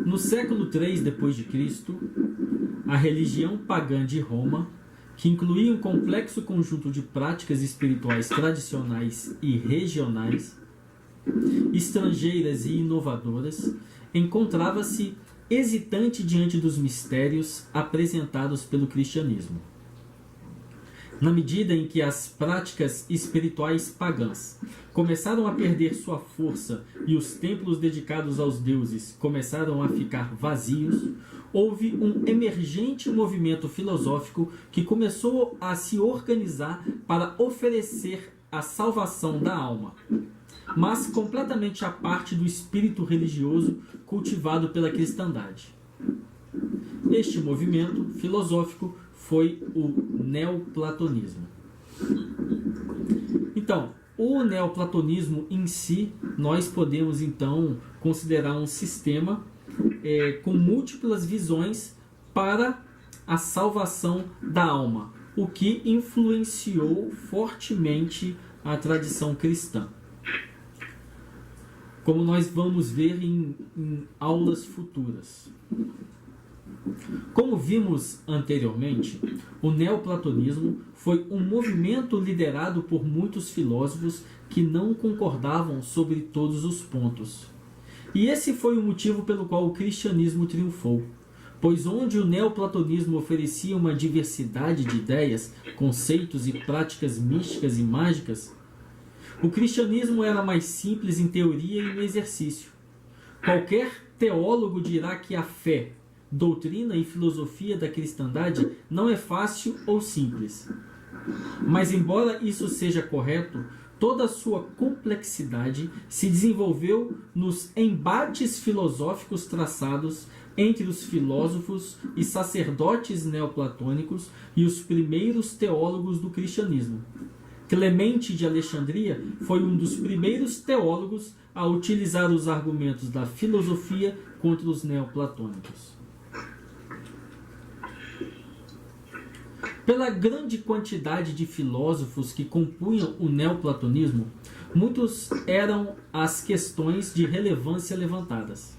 No século III d.C., a religião pagã de Roma, que incluía um complexo conjunto de práticas espirituais tradicionais e regionais, estrangeiras e inovadoras, encontrava-se hesitante diante dos mistérios apresentados pelo cristianismo. Na medida em que as práticas espirituais pagãs começaram a perder sua força e os templos dedicados aos deuses começaram a ficar vazios, houve um emergente movimento filosófico que começou a se organizar para oferecer a salvação da alma, mas completamente à parte do espírito religioso cultivado pela cristandade. Este movimento filosófico foi o neoplatonismo. Então, o neoplatonismo em si, nós podemos então considerar um sistema com múltiplas visões para a salvação da alma, o que influenciou fortemente a tradição cristã, como nós vamos ver em aulas futuras. Como vimos anteriormente, o neoplatonismo foi um movimento liderado por muitos filósofos que não concordavam sobre todos os pontos. E esse foi o motivo pelo qual o cristianismo triunfou, pois onde o neoplatonismo oferecia uma diversidade de ideias, conceitos e práticas místicas e mágicas, o cristianismo era mais simples em teoria e no exercício. Qualquer teólogo dirá que a fé, doutrina e filosofia da cristandade não é fácil ou simples. Mas, embora isso seja correto, toda a sua complexidade se desenvolveu nos embates filosóficos traçados entre os filósofos e sacerdotes neoplatônicos e os primeiros teólogos do cristianismo. Clemente de Alexandria foi um dos primeiros teólogos a utilizar os argumentos da filosofia contra os neoplatônicos. Pela grande quantidade de filósofos que compunham o neoplatonismo, muitos eram as questões de relevância levantadas.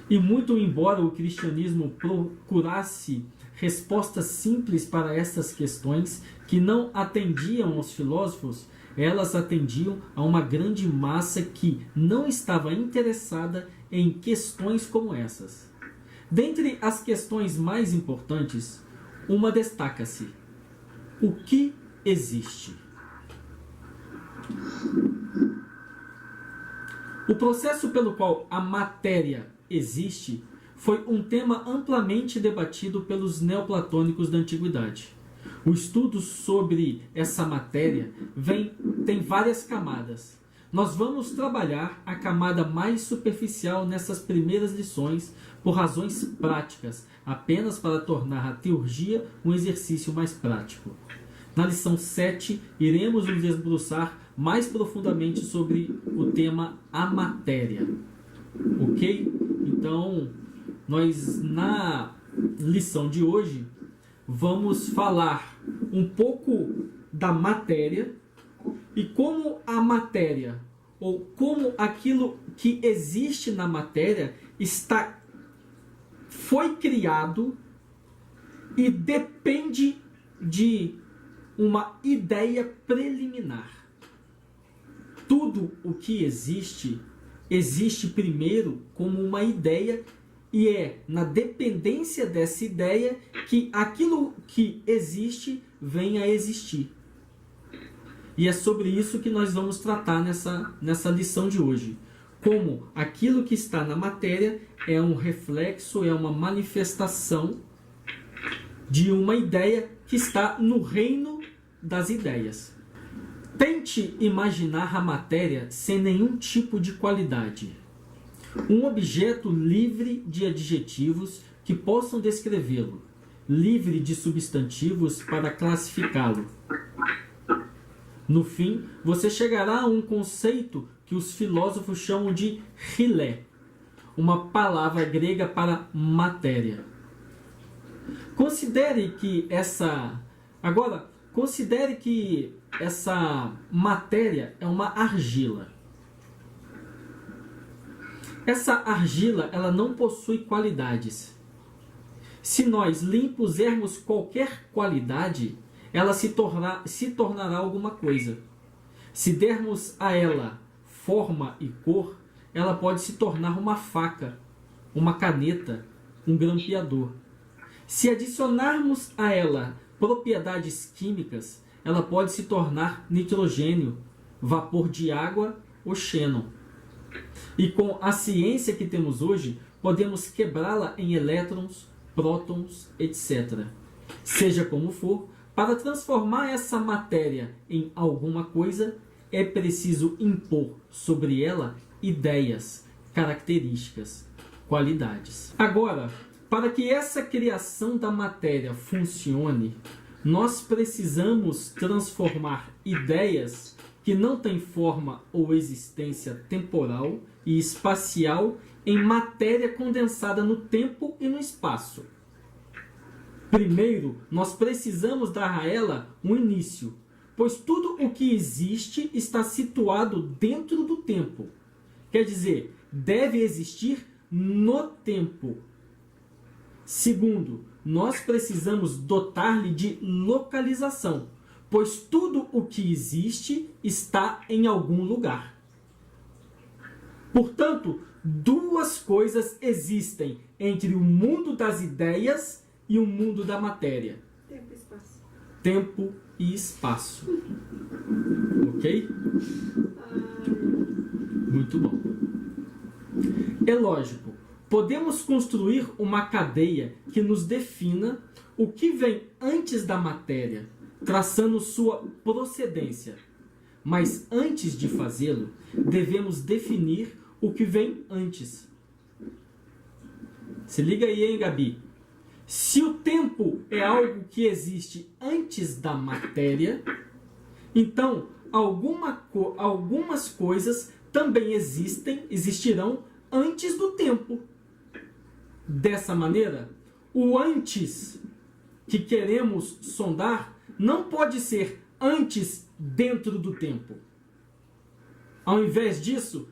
E muito embora o cristianismo procurasse respostas simples para essas questões que não atendiam aos filósofos, elas atendiam a uma grande massa que não estava interessada em questões como essas. Dentre as questões mais importantes, uma destaca-se: o que existe? O processo pelo qual a matéria existe foi um tema amplamente debatido pelos neoplatônicos da antiguidade. O estudo sobre essa matéria tem várias camadas. Nós vamos trabalhar a camada mais superficial nessas primeiras lições por razões práticas, apenas para tornar a teurgia um exercício mais prático. Na lição 7, iremos nos debruçar mais profundamente sobre o tema a matéria. Ok? Então, nós na lição de hoje vamos falar um pouco da matéria e como a matéria, ou como aquilo que existe na matéria foi criado e depende de uma ideia preliminar. Tudo o que existe primeiro como uma ideia, e é na dependência dessa ideia que aquilo que existe vem a existir. E é sobre isso que nós vamos tratar nessa lição de hoje. Como aquilo que está na matéria é um reflexo, é uma manifestação de uma ideia que está no reino das ideias. Tente imaginar a matéria sem nenhum tipo de qualidade. Um objeto livre de adjetivos que possam descrevê-lo, livre de substantivos para classificá-lo. No fim, você chegará a um conceito que os filósofos chamam de chilé, uma palavra grega para matéria. Considere que essa matéria é uma argila. Essa argila, ela não possui qualidades. Se nós lhe impusermos qualquer qualidade, ela se tornará alguma coisa. Se dermos a ela forma e cor, ela pode se tornar uma faca, uma caneta, um grampeador. Se adicionarmos a ela propriedades químicas, ela pode se tornar nitrogênio, vapor de água ou xenon. E com a ciência que temos hoje, podemos quebrá-la em elétrons, prótons, etc. Seja como for, para transformar essa matéria em alguma coisa, é preciso impor sobre ela ideias, características, qualidades. Agora, para que essa criação da matéria funcione, nós precisamos transformar ideias que não têm forma ou existência temporal e espacial em matéria condensada no tempo e no espaço. Primeiro, nós precisamos dar a ela um início, pois tudo o que existe está situado dentro do tempo. Quer dizer, deve existir no tempo. Segundo, nós precisamos dotar-lhe de localização, pois tudo o que existe está em algum lugar. Portanto, duas coisas existem entre o mundo das ideias e o mundo da matéria. Tempo e espaço. Tempo e espaço. Ok? Muito bom. É lógico, podemos construir uma cadeia que nos defina o que vem antes da matéria, traçando sua procedência. Mas antes de fazê-lo, devemos definir o que vem antes. Se liga aí, hein, Gabi? Se o tempo é algo que existe antes da matéria, então algumas coisas também existirão antes do tempo. Dessa maneira, o antes que queremos sondar não pode ser antes dentro do tempo. Ao invés disso,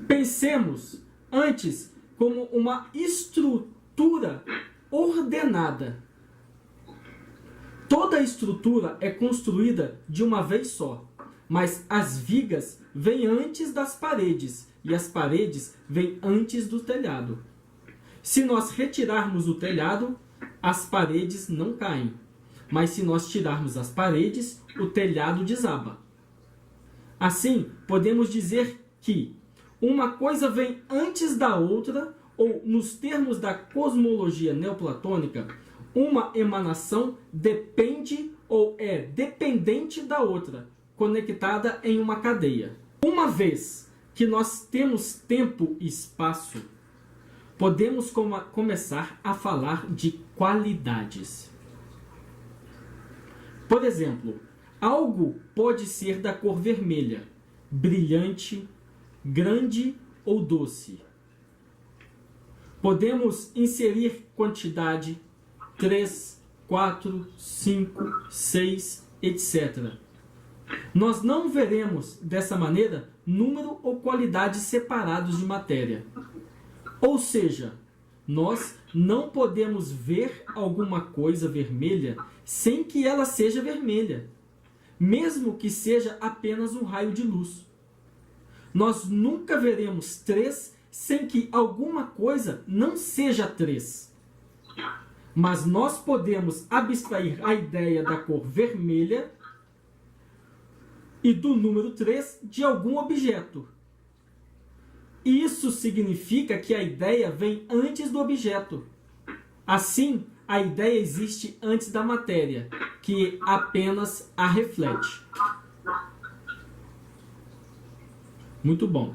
pensemos antes como uma estrutura ordenada. Toda estrutura é construída de uma vez só, mas as vigas vêm antes das paredes e as paredes vêm antes do telhado. Se nós retirarmos o telhado, as paredes não caem, mas se nós tirarmos as paredes, o telhado desaba. Assim, podemos dizer que uma coisa vem antes da outra, ou nos termos da cosmologia neoplatônica, uma emanação depende ou é dependente da outra, conectada em uma cadeia. Uma vez que nós temos tempo e espaço, podemos começar a falar de qualidades. Por exemplo, algo pode ser da cor vermelha, brilhante, grande ou doce. Podemos inserir quantidade 3, 4, 5, 6, etc. Nós não veremos dessa maneira número ou qualidade separados de matéria. Ou seja, nós não podemos ver alguma coisa vermelha sem que ela seja vermelha, mesmo que seja apenas um raio de luz. Nós nunca veremos 3 sem que alguma coisa não seja 3. Mas nós podemos abstrair a ideia da cor vermelha e do número 3 de algum objeto. Isso significa que a ideia vem antes do objeto. Assim, a ideia existe antes da matéria, que apenas a reflete. Muito bom.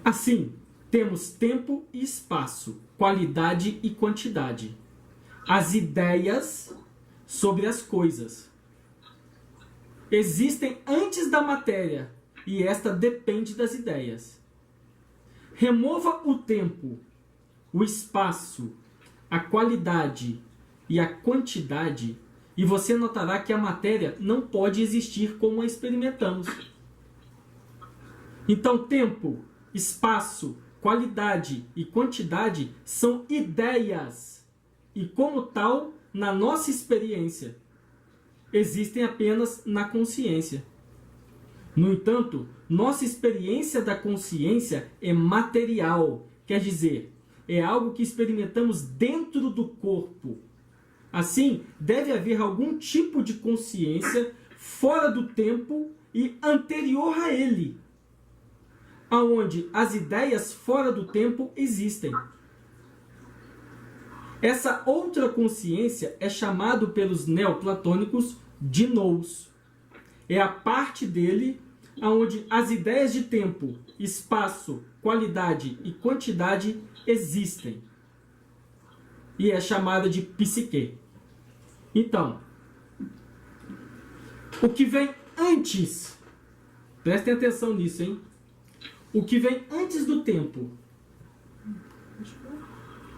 Assim, temos tempo e espaço, qualidade e quantidade. As ideias sobre as coisas existem antes da matéria e esta depende das ideias. Remova o tempo, o espaço, a qualidade e a quantidade e você notará que a matéria não pode existir como a experimentamos. Então, tempo, espaço, qualidade e quantidade são ideias. E, como tal, na nossa experiência, existem apenas na consciência. No entanto, nossa experiência da consciência é material, quer dizer, é algo que experimentamos dentro do corpo. Assim, deve haver algum tipo de consciência fora do tempo e anterior a ele, aonde as ideias fora do tempo existem. Essa outra consciência é chamado pelos neoplatônicos de nous. É a parte dele onde as ideias de tempo, espaço, qualidade e quantidade existem. E é chamada de psique. Então, o que vem antes, prestem atenção nisso, hein? O que vem antes do tempo.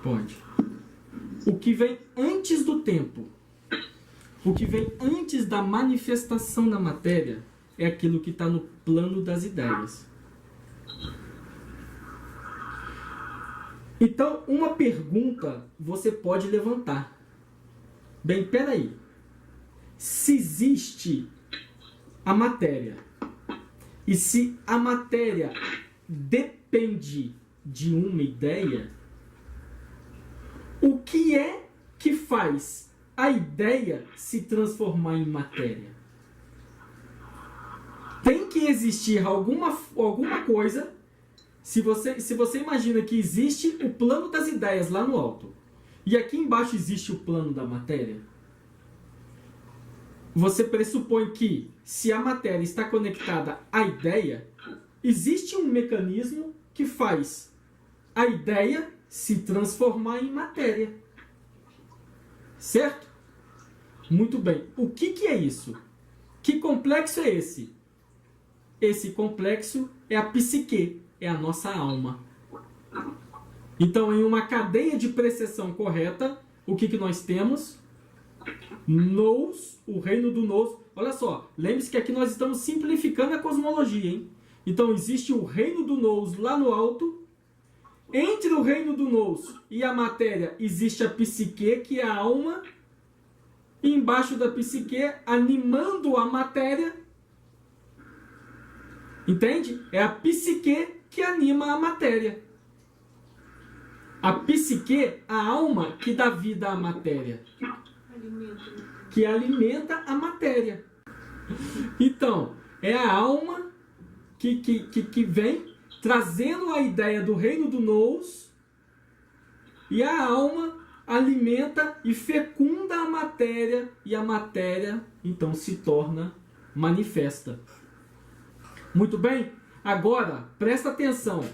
Pode. O que vem antes do tempo, o que vem antes da manifestação da matéria, é aquilo que está no plano das ideias. Então, uma pergunta você pode levantar. Bem, peraí. Se existe a matéria, e se a matéria depende de uma ideia, o que é que faz a ideia se transformar em matéria? Tem que existir alguma coisa. Se você imagina que existe o plano das ideias lá no alto, e aqui embaixo existe o plano da matéria, você pressupõe que, se a matéria está conectada à ideia, existe um mecanismo que faz a ideia se transformar em matéria. Certo? Muito bem. O que é isso? Que complexo é esse? Esse complexo é a psique, é a nossa alma. Então, em uma cadeia de precessão correta, o que nós temos? Nous, o reino do nous. Olha só, lembre-se que aqui nós estamos simplificando a cosmologia, hein? Então, existe o reino do nous lá no alto. Entre o reino do nous e a matéria existe a psique, que é a alma. E embaixo da psique, animando a matéria. Entende? É a psique que anima a matéria. A psique, a alma que dá vida à matéria. Que alimenta a matéria. Então, é a alma que vem trazendo a ideia do reino do nous, e a alma alimenta e fecunda a matéria, e a matéria então se torna manifesta. Muito bem? Agora, presta atenção.